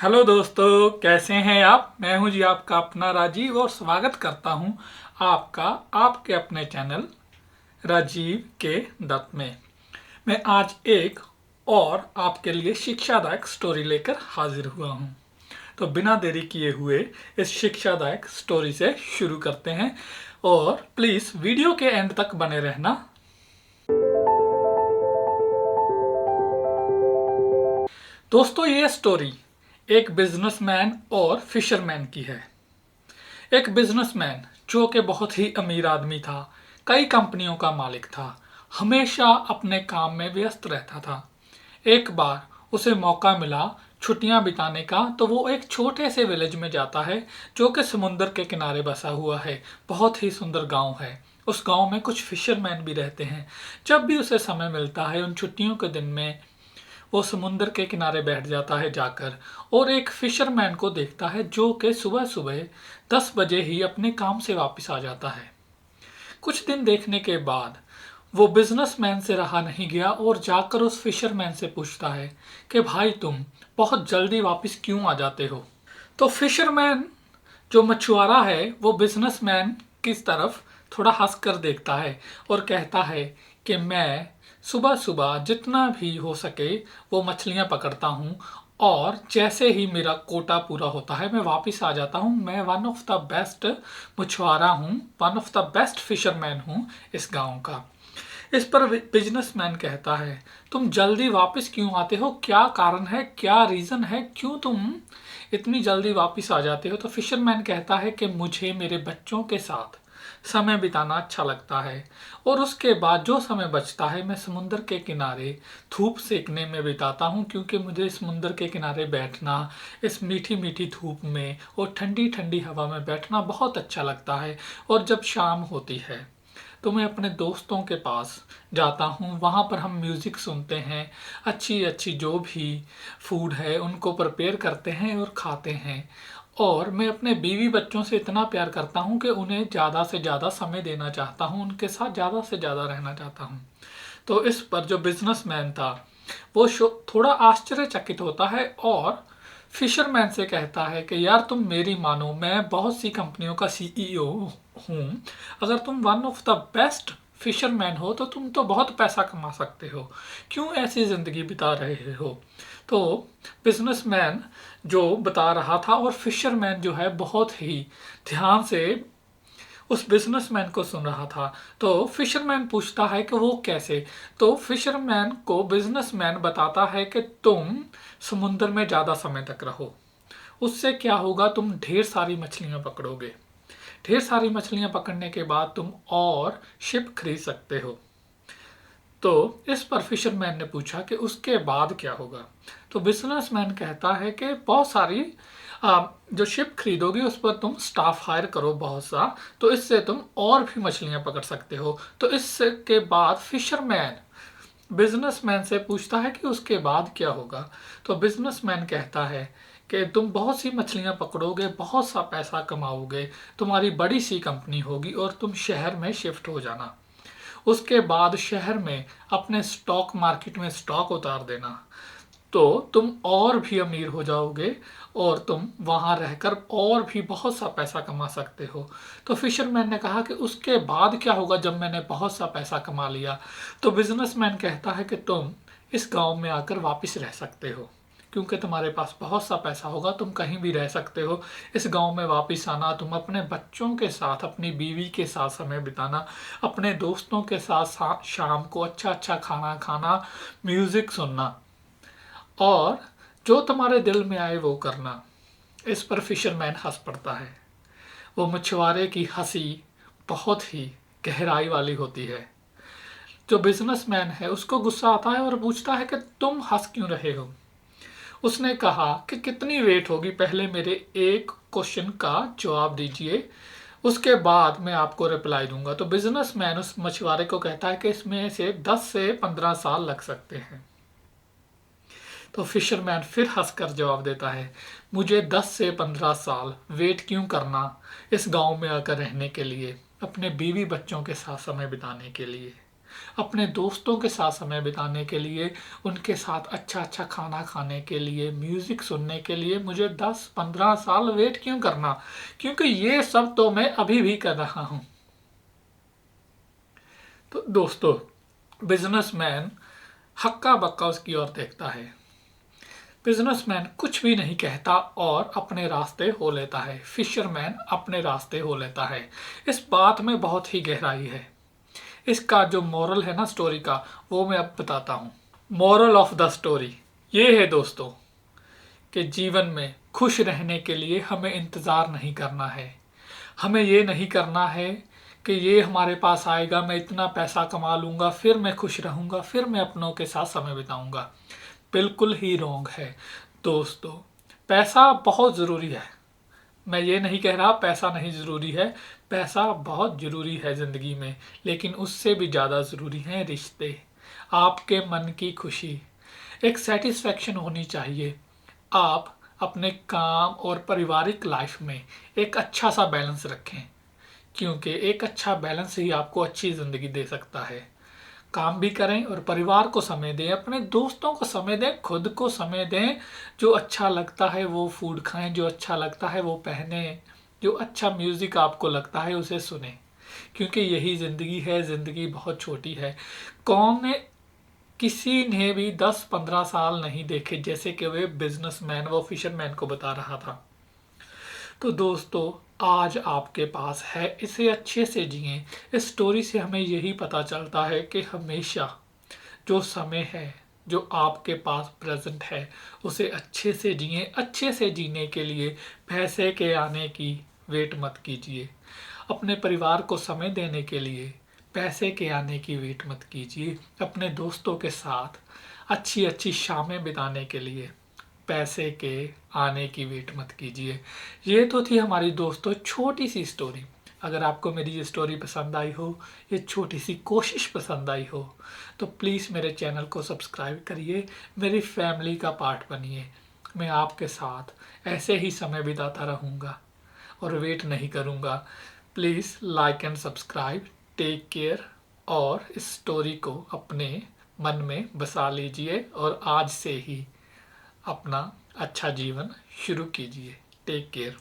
Hello दोस्तों, कैसे हैं आप। मैं हूं जी आपका अपना राजीव और स्वागत करता हूं आपका आपके अपने चैनल राजीव के दत्त में। मैं आज एक और आपके लिए शिक्षादायक स्टोरी लेकर हाजिर हुआ हूं। तो बिना देरी किए हुए इस शिक्षादायक स्टोरी से शुरू करते हैं और प्लीज़ वीडियो के एंड तक बने रहना। दोस्तों, ये स्टोरी एक बिजनेसमैन और फिशरमैन की है। एक बिजनेसमैन जो कि बहुत ही अमीर आदमी था, कई कंपनियों का मालिक था, हमेशा अपने काम में व्यस्त रहता था। एक बार उसे मौका मिला छुट्टियां बिताने का, तो वो एक छोटे से विलेज में जाता है जो कि समुद्र के किनारे बसा हुआ है। बहुत ही सुंदर गांव है। उस गांव में कुछ फिशरमैन भी रहते हैं। जब भी उसे समय मिलता है उन छुट्टियों के दिन में, वो समुंदर के किनारे बैठ जाता है जाकर और एक फिशरमैन को देखता है जो कि सुबह सुबह 10 बजे ही अपने काम से वापस आ जाता है। कुछ दिन देखने के बाद वो बिजनेसमैन से रहा नहीं गया और जाकर उस फिशरमैन से पूछता है कि भाई, तुम बहुत जल्दी वापस क्यों आ जाते हो। तो फिशरमैन जो मछुआरा है वो बिजनेसमैन की तरफ थोड़ा हंस कर देखता है और कहता है कि मैं सुबह सुबह जितना भी हो सके वो मछलियां पकड़ता हूँ और जैसे ही मेरा कोटा पूरा होता है मैं वापस आ जाता हूँ। मैं वन ऑफ द बेस्ट मछुआरा हूँ, one of the best fisherman हूँ इस गांव का। इस पर बिजनेसमैन कहता है, तुम जल्दी वापस क्यों आते हो, क्या कारण है, क्या रीज़न है, क्यों तुम इतनी जल्दी वापस आ जाते हो। तो फिशरमैन कहता है कि मुझे मेरे बच्चों के साथ समय बिताना अच्छा लगता है और उसके बाद जो समय बचता है मैं समुंदर के किनारे धूप सेकने में बिताता हूँ, क्योंकि मुझे समुंदर के किनारे बैठना, इस मीठी मीठी धूप में और ठंडी ठंडी हवा में बैठना बहुत अच्छा लगता है। और जब शाम होती है तो मैं अपने दोस्तों के पास जाता हूँ, वहाँ पर हम म्यूज़िक सुनते हैं, अच्छी अच्छी जो भी फूड है उनको प्रिपेयर करते हैं और खाते हैं। और मैं अपने बीवी बच्चों से इतना प्यार करता हूँ कि उन्हें ज़्यादा से ज़्यादा समय देना चाहता हूँ, उनके साथ ज़्यादा से ज़्यादा रहना चाहता हूँ। तो इस पर जो बिजनेसमैन था वो थोड़ा आश्चर्यचकित होता है और फिशरमैन से कहता है कि यार, तुम मेरी मानो, मैं बहुत सी कंपनियों का सीईओ हूँ। अगर तुम one of the best fisherman हो तो तुम तो बहुत पैसा कमा सकते हो, क्यों ऐसी ज़िंदगी बिता रहे हो। तो बिजनेसमैन जो बता रहा था और फिशरमैन जो है बहुत ही ध्यान से उस बिजनेसमैन को सुन रहा था। तो फिशरमैन पूछता है कि वो कैसे। तो फिशरमैन को बिजनेसमैन बताता है कि तुम समुद्र में ज़्यादा समय तक रहो, उससे क्या होगा, तुम ढेर सारी मछलियाँ पकड़ोगे। ढेर सारी मछलियाँ पकड़ने के बाद तुम और शिप खरीद सकते हो। तो इस पर फिशरमैन ने पूछा कि उसके बाद क्या होगा। तो बिजनेसमैन कहता है कि बहुत सारी जो शिप खरीदोगे उस पर तुम स्टाफ हायर करो बहुत सा, तो इससे तुम और भी मछलियां पकड़ सकते हो। तो इसके बाद फिशरमैन बिजनेसमैन से पूछता है कि उसके बाद क्या होगा। तो बिजनेसमैन कहता है कि तुम बहुत सी मछलियां पकड़ोगे, बहुत सा पैसा कमाओगे, तुम्हारी बड़ी सी कंपनी होगी और तुम शहर में शिफ्ट हो जाना। उसके बाद शहर में अपने स्टॉक मार्केट में स्टॉक उतार देना, तो तुम और भी अमीर हो जाओगे और तुम वहां रहकर और भी बहुत सा पैसा कमा सकते हो। तो फिशरमैन ने कहा कि उसके बाद क्या होगा जब मैंने बहुत सा पैसा कमा लिया। तो बिजनेसमैन कहता है कि तुम इस गांव में आकर वापस रह सकते हो, क्योंकि तुम्हारे पास बहुत सा पैसा होगा, तुम कहीं भी रह सकते हो। इस गांव में वापस आना, तुम अपने बच्चों के साथ, अपनी बीवी के साथ समय बिताना, अपने दोस्तों के साथ शाम को अच्छा अच्छा खाना खाना, म्यूज़िक सुनना और जो तुम्हारे दिल में आए वो करना। इस पर फिशरमैन हंस पड़ता है। वो मछुआरे की हंसी बहुत ही गहराई वाली होती है। जो बिजनेसमैन है उसको गुस्सा आता है और पूछता है कि तुम हंस क्यों रहे हो। उसने कहा कि कितनी वेट होगी, पहले मेरे एक क्वेश्चन का जवाब दीजिए, उसके बाद मैं आपको रिप्लाई दूंगा। तो बिजनेसमैन उस मछुआरे को कहता है कि इसमें से 10 से 15 साल लग सकते हैं। तो फिशरमैन फिर हंसकर जवाब देता है, मुझे 10 से 15 साल वेट क्यों करना इस गांव में आकर रहने के लिए, अपने बीवी बच्चों के साथ समय बिताने के लिए। अपने दोस्तों के साथ समय बिताने के लिए, उनके साथ अच्छा अच्छा खाना खाने के लिए, म्यूज़िक सुनने के लिए मुझे 10-15 साल वेट क्यों करना, क्योंकि ये सब तो मैं अभी भी कर रहा हूँ। तो दोस्तों, बिजनेसमैन हक्का बक्का उसकी ओर देखता है। बिजनेसमैन कुछ भी नहीं कहता और अपने रास्ते हो लेता है। फिशरमैन अपने रास्ते हो लेता है। इस बात में बहुत ही गहराई है। इसका जो मोरल है ना स्टोरी का, वो मैं अब बताता हूँ। मोरल ऑफ द स्टोरी ये है दोस्तों, कि जीवन में खुश रहने के लिए हमें इंतज़ार नहीं करना है। हमें ये नहीं करना है कि ये हमारे पास आएगा, मैं इतना पैसा कमा लूँगा, फिर मैं खुश रहूँगा, फिर मैं अपनों के साथ समय बिताऊँगा। बिल्कुल ही रॉन्ग है दोस्तों। पैसा बहुत ज़रूरी है। मैं ये नहीं कह रहा पैसा नहीं ज़रूरी है, पैसा बहुत ज़रूरी है ज़िंदगी में, लेकिन उससे भी ज़्यादा ज़रूरी हैं रिश्ते, आपके मन की खुशी, एक सेटिस्फेक्शन होनी चाहिए। आप अपने काम और पारिवारिक लाइफ में एक अच्छा सा बैलेंस रखें, क्योंकि एक अच्छा बैलेंस ही आपको अच्छी ज़िंदगी दे सकता है। काम भी करें और परिवार को समय दें, अपने दोस्तों को समय दें, खुद को समय दें। जो अच्छा लगता है वो फूड खाएं, जो अच्छा लगता है वो पहने, जो अच्छा म्यूज़िक आपको लगता है उसे सुने, क्योंकि यही ज़िंदगी है। ज़िंदगी बहुत छोटी है। कौन ने किसी ने भी 10-15 साल नहीं देखे, जैसे कि वे बिजनेसमैन वो फिशरमैन को बता रहा था। तो दोस्तों, आज आपके पास है, इसे अच्छे से जिएं। इस स्टोरी से हमें यही पता चलता है कि हमेशा जो समय है, जो आपके पास प्रेजेंट है, उसे अच्छे से जिएं। अच्छे से जीने के लिए पैसे के आने की वेट मत कीजिए। अपने परिवार को समय देने के लिए पैसे के आने की वेट मत कीजिए। अपने दोस्तों के साथ अच्छी अच्छी शामें बिताने के लिए पैसे के आने की वेट मत कीजिए। ये तो थी हमारी दोस्तों छोटी सी स्टोरी। अगर आपको मेरी ये स्टोरी पसंद आई हो, ये छोटी सी कोशिश पसंद आई हो, तो प्लीज़ मेरे चैनल को सब्सक्राइब करिए, मेरी फैमिली का पार्ट बनिए। मैं आपके साथ ऐसे ही समय बिताता रहूँगा और वेट नहीं करूँगा। Please like and subscribe. Take care. और इस स्टोरी को अपने मन में बसा लीजिए और आज से ही अपना अच्छा जीवन शुरू कीजिए। Take care.